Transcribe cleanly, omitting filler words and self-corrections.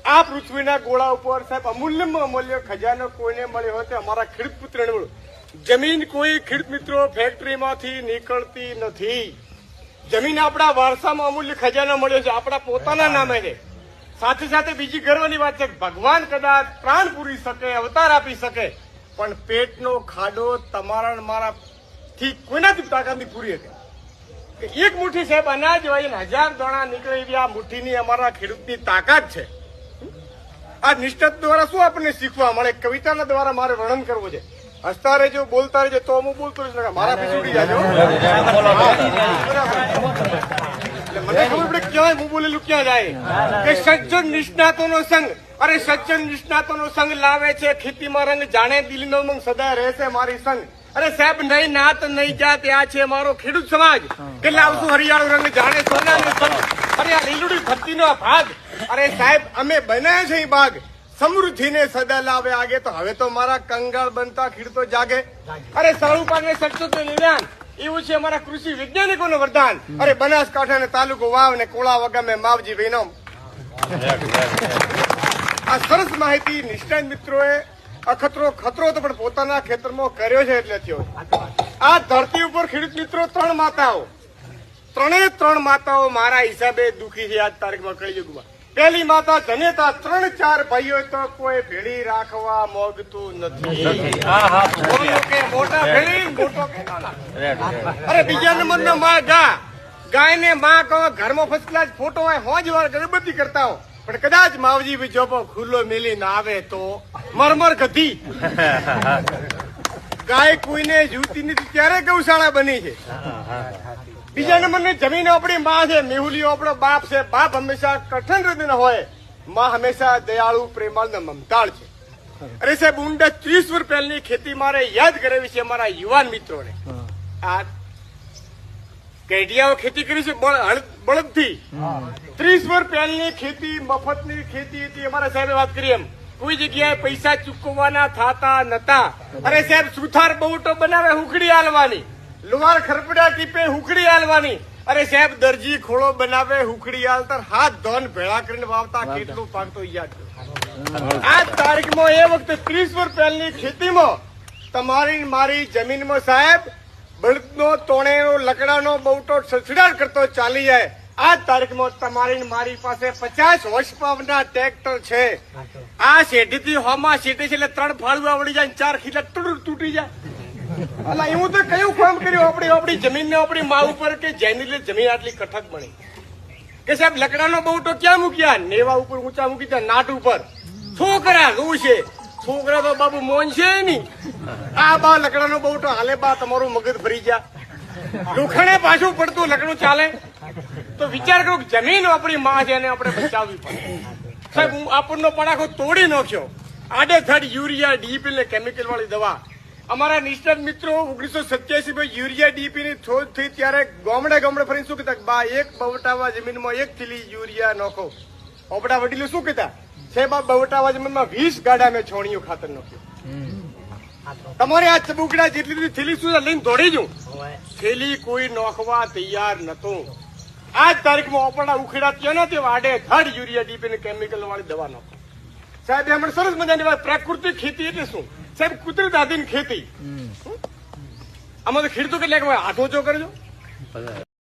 આ પૃથ્વીના ગોળા ઉપર સાહેબ અમૂલ્યમાં અમૂલ્ય ખજાનો કોઈને મળ્યો હોય તો અમારા ખેડૂત પુત્રને મળ્યો. જમીન કોઈ ખેડૂત મિત્રો ફેક્ટરીમાંથી નીકળતી નથી. જમીન આપણા વારસામાં અમૂલ્ય ખજાનો મળ્યો છે, આપણા પોતાના નામે છે. સાથે સાથે બીજી ગર્વની વાત છે, ભગવાન કદાચ પ્રાણ પૂરી શકે, અવતાર આપી શકે, પણ પેટનો ખાડો તમારા મારા થી કોઈનાથી તાકાતની પૂરી હતી. એક મુઠ્ઠી સાહેબ અનાજ હોય 1000 દાણા નીકળે એવી આ મુઠ્ઠીની અમારા ખેડૂતની તાકાત છે. આ નિષ્ઠા દ્વારા શું આપણને શીખવા મળે? કવિતાના દ્વારા મારે વર્ણન કરવું છે. હસતા રહેજો, બોલતા રહેજો, તો હું બોલતો રહીશ, મારા પીછુડી જાજો. મને ખબર પડે ક્યાં હું બોલેલું ક્યાં જાય. કે સજ્જન નિષ્ણાતોનો સંગ, અરે સજ્જન નિષ્ણાતોનો સંગ લાવે છે ખેતીમાં રંગ, જાણે દિલનો મંગ સદા રહેશે મારી સંગ. અરે સાહેબ નહીં નાત નહીં જાત, આ છે મારો ખેડૂત સમાજ. કે લાવશું હરિયાળો રંગ, જાણે સોનાનો સંગ. અરે આ લીલુડી ધરતીનો ભાગ. અરે સાહેબ અમે બનાવ્યા છે બાગ, સમૃદ્ધિને સદા લાવે આગે. તો હવે તો મારા કંગાળ બનતા ખેડૂતો જાગે. અરે સારું પાકને સચોટ નિદાન, એવું છે અમારા કૃષિ વૈજ્ઞાનિકોનું વરદાન. અરે બનાસકાંઠા ને તાલુકો વાવ ને કોળા વગામે માવજી બહેનો. આ સરસ માહિતી નિષ્ણાત મિત્રોએ અખતરો ખતરો તો પણ પોતાના ખેતરમાં કર્યો છે એટલે થયો. આ ધરતી ઉપર ખેડૂત મિત્રો 3 માતાઓ, 3 માતાઓ મારા હિસાબે દુઃખી છે આજ તારીખમાં કળિયુગમાં. પહેલી માતા જનેતા, 3-4 ભાઈઓ તો કોઈ ભેળી રાખવા મોગતું નથી. મોટા ભેળી, મોટો કે નાના. અરે બીજા નંબરનો માં ગા. ગાયને માં કહો, ઘરમાં ફર્સ્ટ ક્લાસ ફોટો હોય, હોજ વાર ગણપતિ કરતા હો, પણ કદાચ માવજી વિજોપો ખુલ્લો મેલીને આવે તો મરમર ગધી. ગાય કોઈને જીવતી નથી, ત્યારે ગૌશાળા બની છે. બીજા નંબરની જમીન આપણી માં છે, મેહુલીઓ આપણો બાપ છે. બાપ હંમેશા કઠણ હૃદયનો હોય, માં હંમેશા દયાળુ, પ્રેમાળ ને મમતાળ છે. અરે સાહેબ ઊંડા 30 વર્ષ પહેલાની ખેતી મારે યાદ કરાવી છે અમારા યુવાન મિત્રોને. આ કેડિયાઓ ખેતી કરી છે બળદથી. 30 વર્ષ પહેલાની ખેતી મફતની ખેતી હતી. અમારા સાહેબે વાત કરી એમ કોઈ જગ્યાએ પૈસા ચૂકવવાના થતા નતા. અરે સાહેબ સુથાર બહુટો બનાવે, હુકડી હાલવાની. લુહાર ખરપડા ટીપે, હુકડી હાલવાની. અરે સાહેબ દરજી ખોળો બનાવે, હુકડી હાલતા, હાથ ધોન ભેળા કરીને વાવતા. કેટલું પાકતો યાદ. આ તારીખમાં એ વખતે 30 વર્ષ પહેલાની ખેતીમાં તમારી મારી જમીનમાં સાહેબ બળદનો તોણેનો લકડાનો બહુટો સસડાટ કરતો ચાલી જાય. આ તારીખમાં તમારી મારી પાસે 50 હોર્સ પાવરના ટ્રેક્ટર છે. આ શેઢીથી હોમાં શેઠે છે એટલે 3 ફાળવા વળી જાય, 4 ખીલા તૂટી જાય. અલા એવું તો કયું કામ કર્યું આપણી જમીનને આપણી મા ઉપર કે જેની લીધે જમીન આટલી કઠક બની? કે સાહેબ લકડાનો બહુટો ક્યાં મૂક્યા? નેવા ઉપર ઊંચા મૂકી દે, નાટ ઉપર. છોકરા શું છે? છોકરા તો બાબુ મોન છે નહીં. આ બા લકડાનો બહુટો હાલે બા તમારું મગજ ભરી જા. લોખંડે પાછું પડતું લકડું ચાલે. તો વિચાર કરો જમીન આપણી માં છે, એને આપણે બચાવવી પડે. સાહેબ હું આપણનો પડાખો તોડી નાખ્યો. આડેધડ યુરિયા, ડીપી ને કેમિકલ વાળી દવા. અમારા નિષ્ણાત મિત્રો 1987 માં યુરિયા ડીપી ની શોધ થઈ ત્યારે ગામડે ફરીને શું કહેતા? બા એક બવટાવા જમીનમાં 1 થેલી યુરિયા નાખો. આપડા વડીલો શું કહેતા? સાહેબ આ બવટાવા જમીનમાં 20 ગાડા મેં છોણિયું ખાતર નાખ્યું. તમારે આ ચબુકડા જેટલી થેલી શું લઈને દોડી જઉં? થેલી કોઈ નોખવા તૈયાર નતું. આ તારીખમાં આપણા ઉખેડા ત્યાં નથી, આડેધડ યુરિયા ડીપી ને કેમિકલ વાળી દવા નાખો. સાહેબ હમણાં સરસ મજાની વાત. પ્રાકૃતિક ખેતી એટલે શું સાહેબ? કુદરત આધીન ખેતી. આમાં તો ખેડૂતો કેટલાક હાથો કરજો.